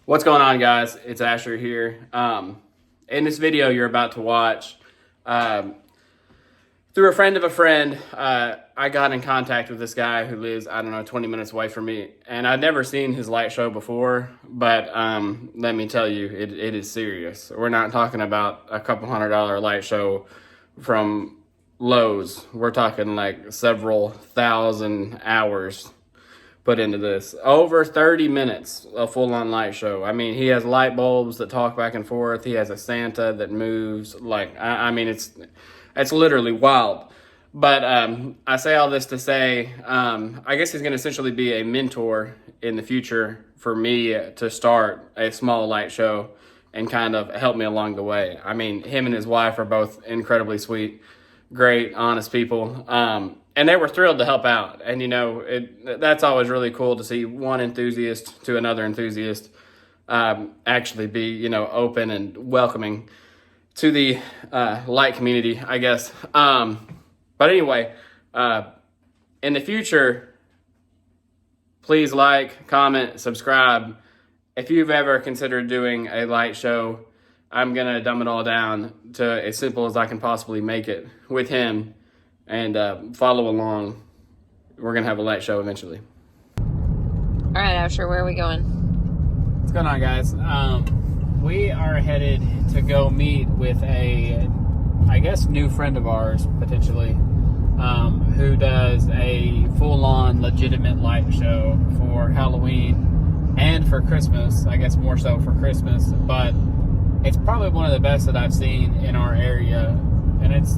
What's going on, guys? It's Asher here. In this video you're about to watch, through a friend of a friend, I got in contact with this guy who lives, 20 minutes away from me. And I'd never seen his light show before, but let me tell you, it is serious. We're not talking about a couple $100 light show from Lowe's. We're talking like several thousand hours put into this. Over 30 minutes, a full-on light show. I mean, he has light bulbs that talk back and forth. He has a Santa that moves. Like, it's literally wild. But I say all this to say, I guess he's going to essentially be a mentor in the future for me to start a small light show and kind of help me along the way. I mean, him and his wife are both incredibly sweet, great, honest people. And they were thrilled to help out. And, that's always really cool to see one enthusiast to another enthusiast actually be, open and welcoming to the light community, I guess. But anyway, in the future, please like, comment, subscribe. If you've ever considered doing a light show, I'm going to dumb it all down to as simple as I can possibly make it with him. And follow along. We're going to have a light show eventually. All right, Asher, where are we going? What's going on, guys? We are headed to go meet with a, I guess, new friend of ours, potentially, who does a full-on legitimate light show for Halloween and for Christmas. I guess more so for Christmas, but it's probably one of the best that I've seen in our area, and it's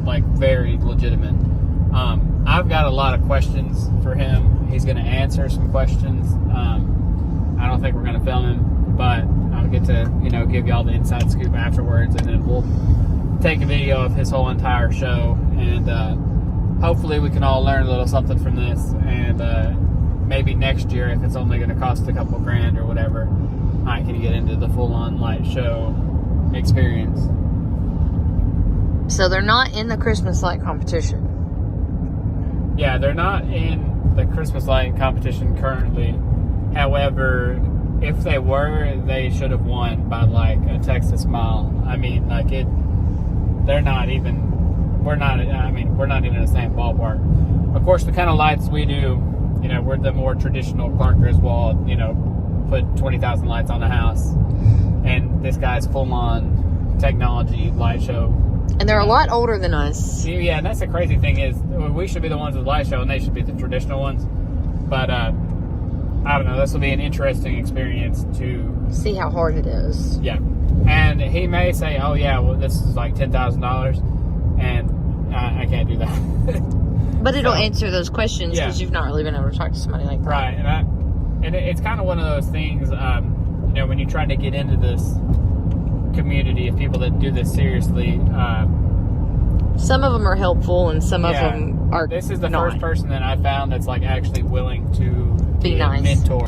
like very legitimate. I've got a lot of questions for him. He's going to answer some questions. I don't think we're going to film him, but I'll get to give y'all the inside scoop afterwards, and then we'll take a video of his whole entire show, and hopefully we can all learn a little something from this, and maybe next year, if it's only going to cost a couple grand or whatever, I can get into the full-on light show experience. So they're not in the Christmas light competition. Yeah, they're not in the Christmas light competition currently. However, if they were, they should have won by like a Texas mile. I mean, like we're not even in the same ballpark. Of course, the kind of lights we do, we're the more traditional Clark Griswold, put 20,000 lights on a house. And this guy's full-on technology light show. And they're a lot older than us. Yeah, and that's the crazy thing is we should be the ones with the light show and they should be the traditional ones. But I don't know, this will be an interesting experience to see how hard it is. Yeah. And he may say, oh yeah, well this is like $10,000, and I can't do that. But it'll answer those questions because you've not really been able to talk to somebody like that. Right, and it's kind of one of those things, when you're trying to get into this community of people that do this seriously. Some of them are helpful and some of them are This is the not. first person that I found that's like actually willing to be nice. A mentor.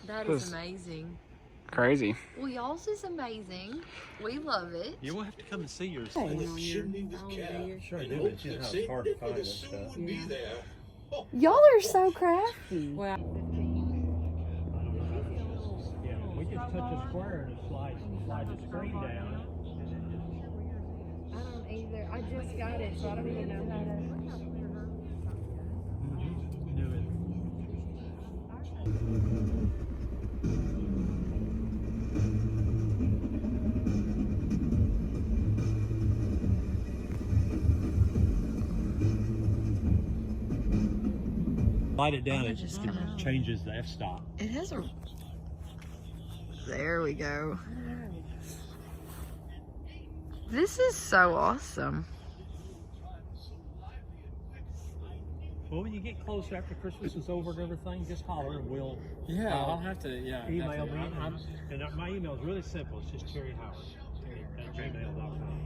That is amazing. Crazy. Well, y'all's is amazing. We love it. You will have to come and see yours. Hey. Sure, I do. But you know, it's hard to find this stuff. Y'all are so crafty. Wow. square and slide the screen down. I don't either. I just got it, so I don't even know how to. Do it. Slide it down, it just changes the f-stop. It has a. There we go. This is so awesome. Well, when you get closer after Christmas is over and everything, just holler and we'll I'll have to. Yeah, email me. definitely. And my email is really simple. It's just Terry Howard at gmail.com.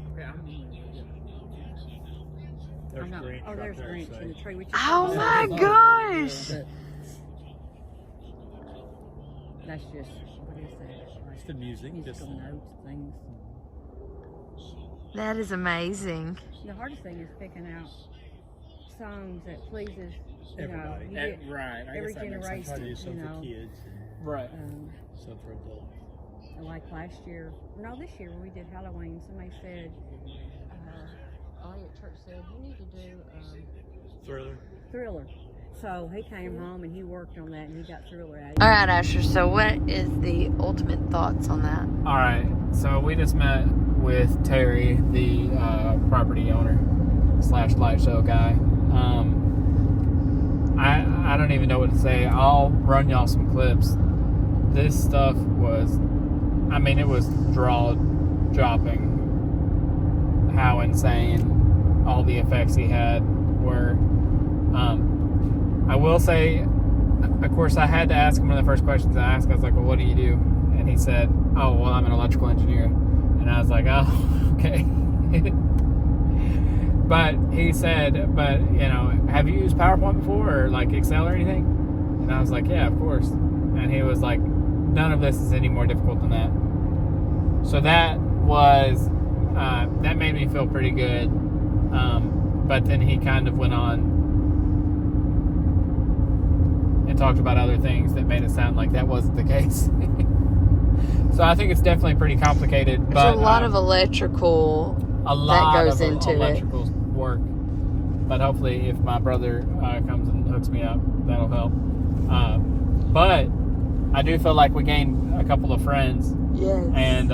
There's Grinch Oh, right there's there, Grinch so. in the tree. We just Oh my gosh! That's just, what is that? It's the music. Just, Musical notes, things. That is amazing. The hardest thing is picking out songs that pleases, you Everybody. know, you get Right. I every guess that makes sense. try to do generation, you some for know. kids Right. and some for adults. Like last year, no, this year when we did Halloween, somebody said, Ollie at church said, you need to do Thriller. Thriller. So he came home and he worked on that and he got Thriller out. All right, Asher. So, what is the ultimate thoughts on that? All right. So we just met with Terry, the property owner / light show guy. I don't even know what to say. I'll run y'all some clips. This stuff was, I mean, it was jaw dropping. How insane all the effects he had were. I will say, of course, I had to ask him one of the first questions I asked. I was like, well, what do you do? And he said, oh, well, I'm an electrical engineer. And I was like, oh, okay. But he said, but, you know, have you used PowerPoint before or like Excel or anything? And I was like, yeah, of course. And he was like, none of this is any more difficult than that. So that was, that made me feel pretty good. But then he kind of went on and talked about other things that made it sound like that wasn't the case. So I think it's definitely pretty complicated. There's but a lot of electrical that goes into electrical work. But hopefully, if my brother comes and hooks me up, that'll help. But I do feel like we gained a couple of friends. Yes. And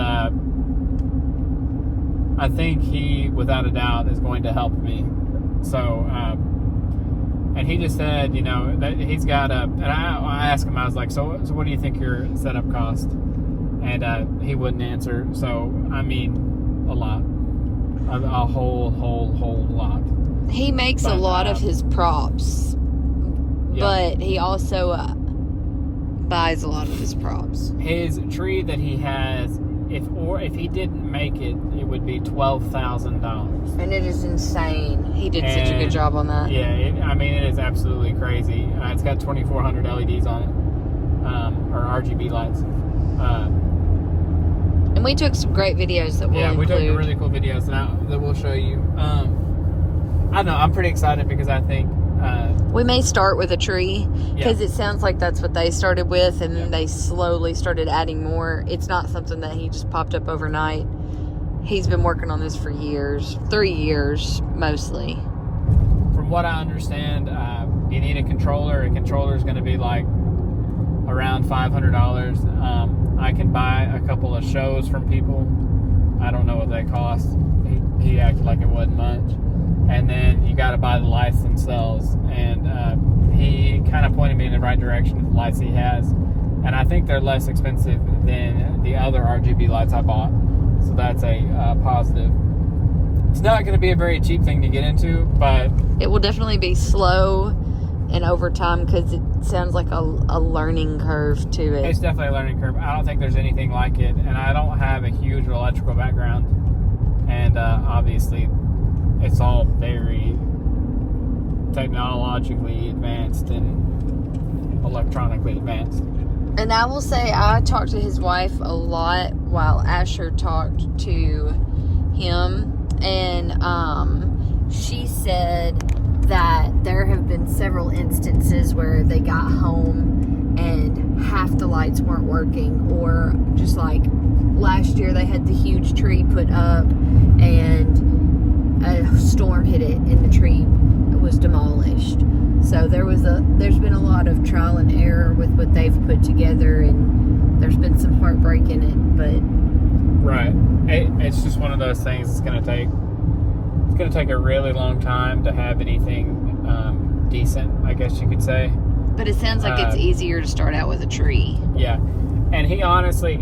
I think he, without a doubt, is going to help me. So, and he just said, you know, that he's got a, and I asked him, I was like, so what do you think your setup cost? And he wouldn't answer. So, I mean, a lot. A whole lot. He makes a lot of his props, but he also buys a lot of his props. His tree that he has, if he didn't make it, it would be $12,000. And it is insane. He did such a good job on that. Yeah, I mean, it is absolutely crazy. It's got 2,400 LEDs on it, or RGB lights. And we took some great videos that we'll include. We took really cool videos that we'll show you. I don't know, I'm pretty excited because I think we may start with a tree because it sounds like that's what they started with, and then they slowly started adding more. It's not something that he just popped up overnight. He's been working on this for years, 3 years mostly. From what I understand, you need a controller. A controller is going to be like around $500. I can buy a couple of shows from people. I don't know what they cost. He acted like it wasn't much. And then you got to buy the lights themselves. And he kind of pointed me in the right direction with the lights he has. And I think they're less expensive than the other RGB lights I bought. So that's a positive. It's not going to be a very cheap thing to get into, but it will definitely be slow and over time because it sounds like a learning curve to it. It's definitely a learning curve. I don't think there's anything like it, and I don't have a huge electrical background. And obviously, it's all very technologically advanced and electronically advanced. And I will say, I talked to his wife a lot while Asher talked to him, and she said that there have been several instances where they got home and half the lights weren't working, or just like last year they had the huge tree put up and a storm hit it and the tree was demolished. So there's been a lot of trial and error with what they've put together, and there's been some heartbreak in it, but right. It's just one of those things. It's going to take a really long time to have anything decent, I guess you could say. But it sounds like it's easier to start out with a tree. Yeah. And he honestly,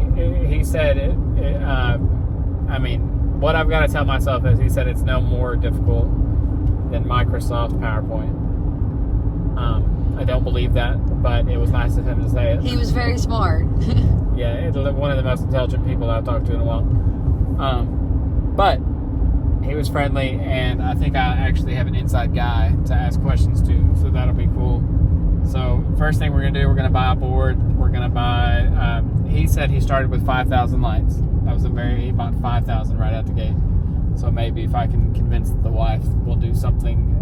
he said, I mean, what I've got to tell myself is, he said it's no more difficult than Microsoft PowerPoint. I don't believe that, but it was nice of him to say it. He was very smart. Yeah, one of the most intelligent people I've talked to in a while. But he was friendly, and I think I actually have an inside guy to ask questions to, so that'll be cool. So first thing we're going to do, we're going to buy a board. We're going to buy, he said he started with 5,000 lights. That was he bought 5,000 right out the gate. So maybe if I can convince the wife, we'll do something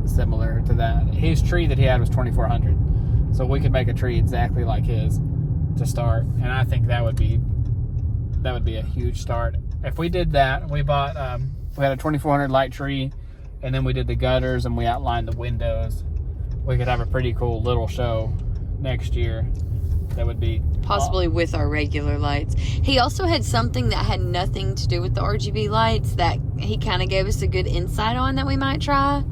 similar to that. His tree that he had was 2,400. So we could make a tree exactly like his to start. And I think that would be a huge start. If we did that, we bought, we had a 2,400 light tree, and then we did the gutters and we outlined the windows. We could have a pretty cool little show next year. That would be possibly with our regular lights. He also had something that had nothing to do with the RGB lights that he kind of gave us a good insight on that we might try.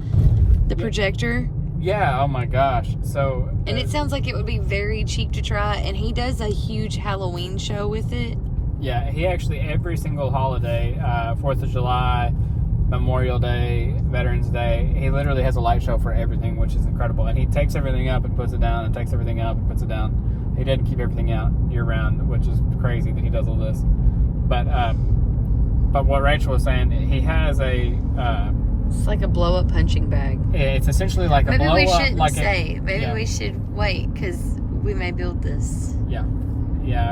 The projector. Yeah, oh my gosh. So and it sounds like it would be very cheap to try, and he does a huge Halloween show with it. Yeah, he actually, every single holiday, 4th of July, Memorial Day, Veterans Day, he literally has a light show for everything, which is incredible. And he takes everything up and puts it down, and takes everything up and puts it down. He doesn't keep everything out year round, which is crazy that he does all this. But what Rachel was saying, he has a it's like a blow-up punching bag. It's essentially like a blow-up. Maybe we shouldn't like say. Maybe we should wait, because we may build this. Yeah.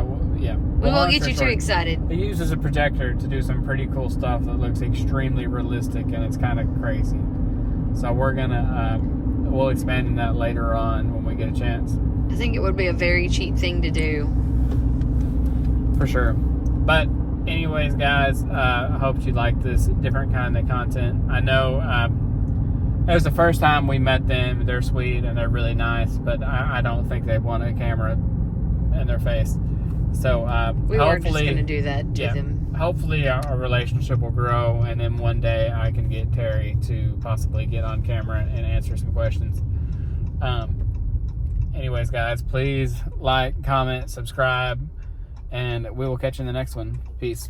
We won't get you too excited. He uses a projector to do some pretty cool stuff that looks extremely realistic, and it's kind of crazy. So we're gonna we'll expand on that later on when we get a chance. I think it would be a very cheap thing to do. For sure. But anyways, guys, I hope you like this different kind of content. I know it was the first time we met them. They're sweet and they're really nice, but I don't think they want a camera in their face. So we weren't just going to do that to them. Hopefully our relationship will grow, and then one day I can get Terry to possibly get on camera and answer some questions. Anyways, guys, please like, comment, subscribe, and we will catch you in the next one. Peace.